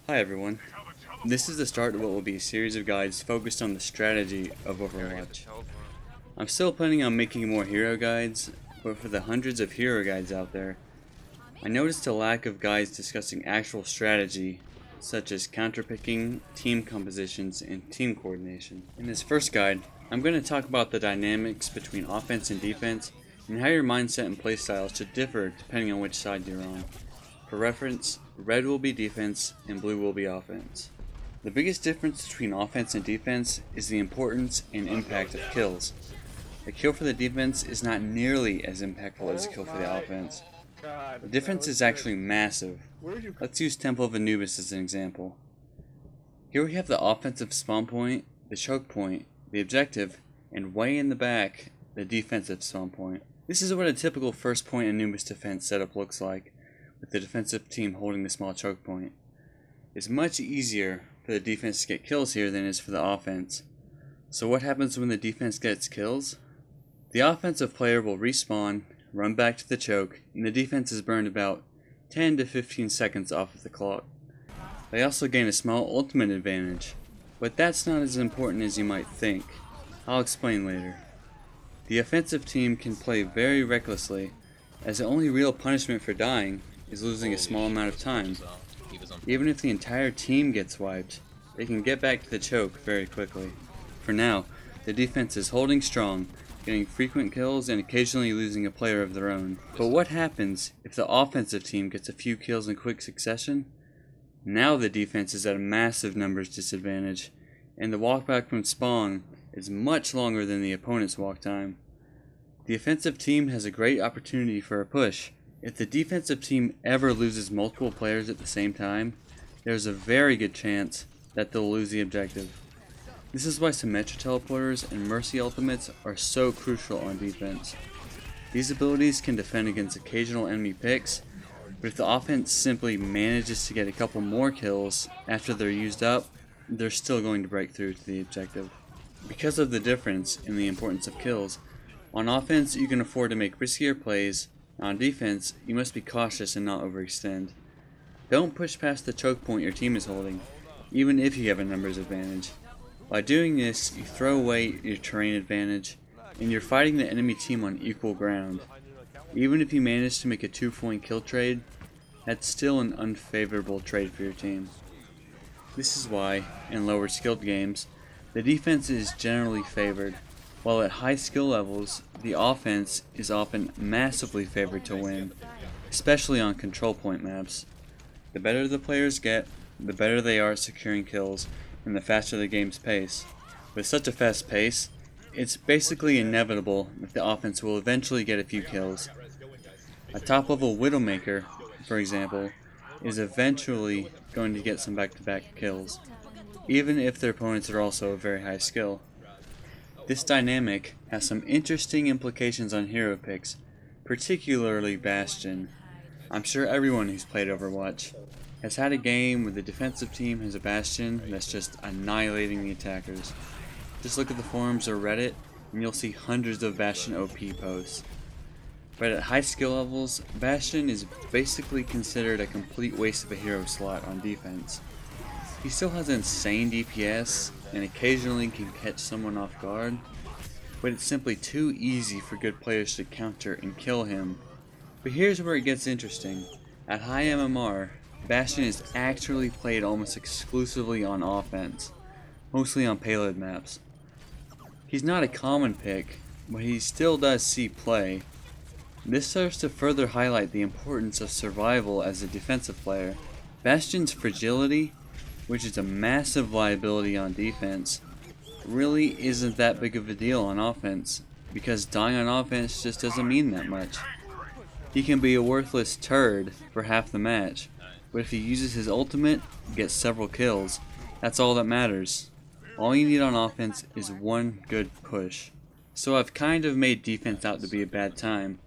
Hi everyone, this is the start of what will be a series of guides focused on the strategy of Overwatch. I'm still planning on making more hero guides, but for the hundreds of hero guides out there, I noticed a lack of guides discussing actual strategy, such as counterpicking, team compositions, and team coordination. In this first guide, I'm going to talk about the dynamics between offense and defense, and how your mindset and playstyle should differ depending on which side you're on. For reference, red will be defense and blue will be offense. The biggest difference between offense and defense is the importance and impact of kills. A kill for the defense is not nearly as impactful as a kill for the offense. The difference is actually massive. Let's use Temple of Anubis as an example. Here we have the offensive spawn point, the choke point, the objective, and way in the back, the defensive spawn point. This is what a typical first point Anubis defense setup looks like, with the defensive team holding the small choke point. It's much easier for the defense to get kills here than it is for the offense. So what happens when the defense gets kills? The offensive player will respawn, run back to the choke, and the defense is burned about 10 to 15 seconds off of the clock. They also gain a small ultimate advantage, but that's not as important as you might think. I'll explain later. The offensive team can play very recklessly, as the only real punishment for dying is losing a small amount of time. Even if the entire team gets wiped, they can get back to the choke very quickly. For now, the defense is holding strong, getting frequent kills and occasionally losing a player of their own. But what happens if the offensive team gets a few kills in quick succession? Now the defense is at a massive numbers disadvantage, and the walk back from spawn is much longer than the opponent's walk time. The offensive team has a great opportunity for a push. If the defensive team ever loses multiple players at the same time, there's a very good chance that they'll lose the objective. This is why Symmetra teleporters and Mercy ultimates are so crucial on defense. These abilities can defend against occasional enemy picks, but if the offense simply manages to get a couple more kills after they're used up, they're still going to break through to the objective. Because of the difference in the importance of kills, on offense you can afford to make riskier plays. On defense, you must be cautious and not overextend. Don't push past the choke point your team is holding, even if you have a numbers advantage. By doing this, you throw away your terrain advantage, and you're fighting the enemy team on equal ground. Even if you manage to make a 2-point kill trade, that's still an unfavorable trade for your team. This is why, in lower skilled games, the defense is generally favored, while at high skill levels, the offense is often massively favored to win, especially on control point maps. The better the players get, the better they are at securing kills, and the faster the game's pace. With such a fast pace, it's basically inevitable that the offense will eventually get a few kills. A top level Widowmaker, for example, is eventually going to get some back-to-back kills, even if their opponents are also a very high skill. This dynamic has some interesting implications on hero picks, particularly Bastion. I'm sure everyone who's played Overwatch has had a game where the defensive team has a Bastion that's just annihilating the attackers. Just look at the forums or Reddit and you'll see hundreds of Bastion OP posts. But at high skill levels, Bastion is basically considered a complete waste of a hero slot on defense. He still has insane DPS and occasionally can catch someone off guard, but it's simply too easy for good players to counter and kill him. But here's where it gets interesting. At high MMR, Bastion is actually played almost exclusively on offense, mostly on payload maps. He's not a common pick, but he still does see play. This serves to further highlight the importance of survival as a defensive player. Bastion's fragility, which is a massive liability on defense, really isn't that big of a deal on offense, because dying on offense just doesn't mean that much. He can be a worthless turd for half the match, but if he uses his ultimate and gets several kills, that's all that matters. All you need on offense is one good push. So I've kind of made defense out to be a bad time,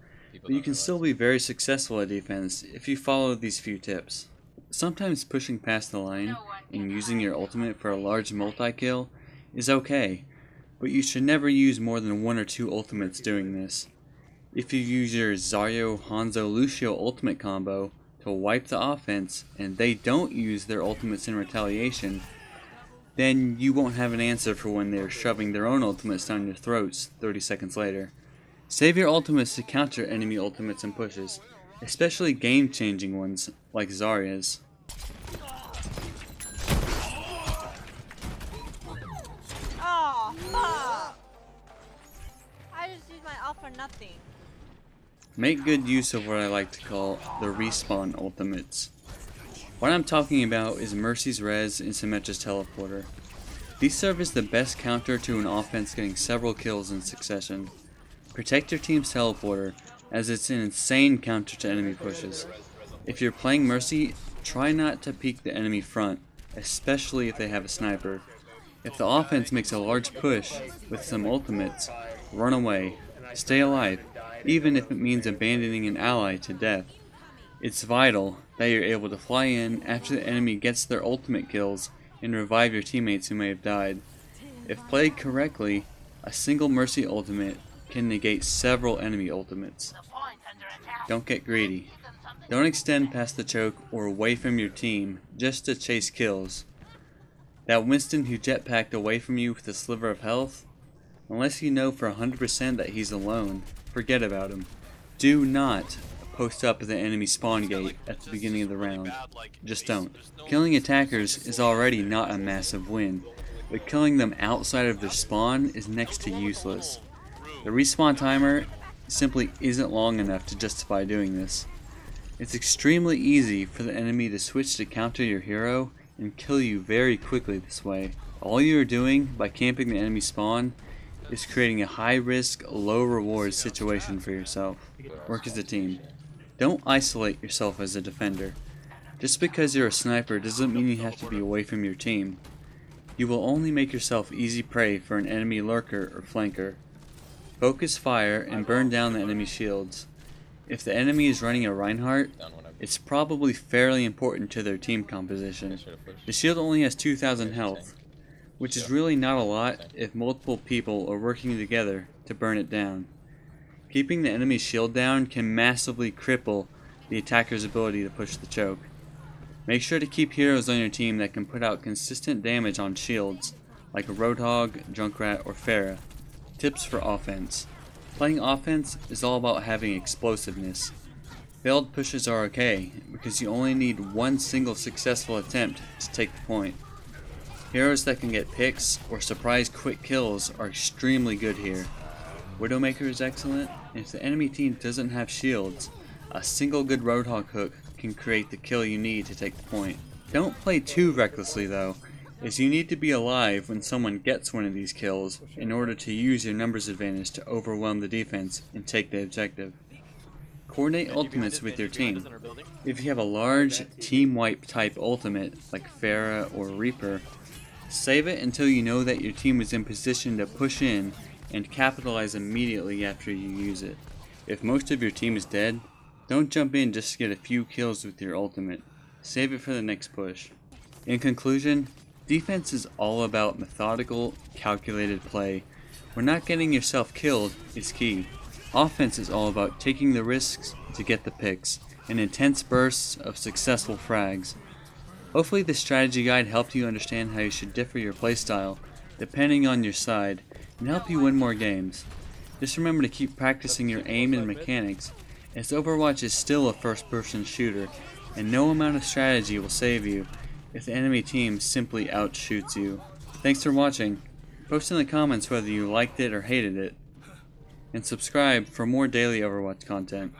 but you can still be very successful at defense if you follow these few tips. Sometimes pushing past the line and using your ultimate for a large multi-kill is okay, but you should never use more than 1 or 2 ultimates doing this. If you use your Zarya, Hanzo, Lucio ultimate combo to people wipe the offense and they don't use their ultimates in retaliation, then you won't have an answer for when they're shoving their own ultimates down your throats 30 seconds later. Save your ultimates to counter enemy ultimates and pushes, especially game-changing ones like Zarya's. Oh, fuck! I just used my ult for nothing. Make good use of what I like to call the respawn ultimates. What I'm talking about is Mercy's res and Symmetra's teleporter. These serve as the best counter to an offense getting several kills in succession. Protect your team's teleporter, as it's an insane counter to enemy pushes. If you're playing Mercy, try not to peek the enemy front, especially if they have a sniper. If the offense makes a large push with some ultimates, run away, stay alive, even if it means abandoning an ally to death. It's vital that you're able to fly in after the enemy gets their ultimate kills and revive your teammates who may have died. If played correctly, a single Mercy ultimate can negate several enemy ultimates. Don't get greedy. Don't extend past the choke or away from your team just to chase kills. That Winston who jetpacked away from you with a sliver of health, unless you know for 100% that he's alone, forget about him. Do not post up at the enemy spawn gate at the beginning of the round. Just don't. Killing attackers is already not a massive win, but killing them outside of their spawn is next to useless. The respawn timer simply isn't long enough to justify doing this. It's extremely easy for the enemy to switch to counter your hero and kill you very quickly this way. All you are doing by camping the enemy spawn is creating a high-risk, low-reward situation for yourself. Work as a team. Don't isolate yourself as a defender. Just because you're a sniper doesn't mean you have to be away from your team. You will only make yourself easy prey for an enemy lurker or flanker. Focus fire and burn down the enemy shields. If the enemy is running a Reinhardt, it's probably fairly important to their team composition. The shield only has 2,000 health, which is really not a lot if multiple people are working together to burn it down. Keeping the enemy's shield down can massively cripple the attacker's ability to push the choke. Make sure to keep heroes on your team that can put out consistent damage on shields, like Roadhog, Junkrat, or Pharah. Tips for offense. Playing offense is all about having explosiveness. Failed pushes are okay, because you only need one single successful attempt to take the point. Heroes that can get picks or surprise quick kills are extremely good here. Widowmaker is excellent, and if the enemy team doesn't have shields, a single good Roadhog hook can create the kill you need to take the point. Don't play too recklessly though, as you need to be alive when someone gets one of these kills in order to use your numbers advantage to overwhelm the defense and take the objective. Coordinate ultimates with your team. If you have a large team wipe type ultimate like Pharah or Reaper, save it until you know that your team is in position to push in and capitalize immediately after you use it. If most of your team is dead, don't jump in just to get a few kills with your ultimate. Save it for the next push. In conclusion, defense is all about methodical, calculated play, where not getting yourself killed is key. Offense is all about taking the risks to get the picks, and intense bursts of successful frags. Hopefully this strategy guide helped you understand how you should differ your playstyle, depending on your side, and help you win more games. Just remember to keep practicing your aim and mechanics, as Overwatch is still a first-person shooter, and no amount of strategy will save you if the enemy team simply outshoots you. Thanks for watching. Post in the comments whether you liked it or hated it, and subscribe for more daily Overwatch content.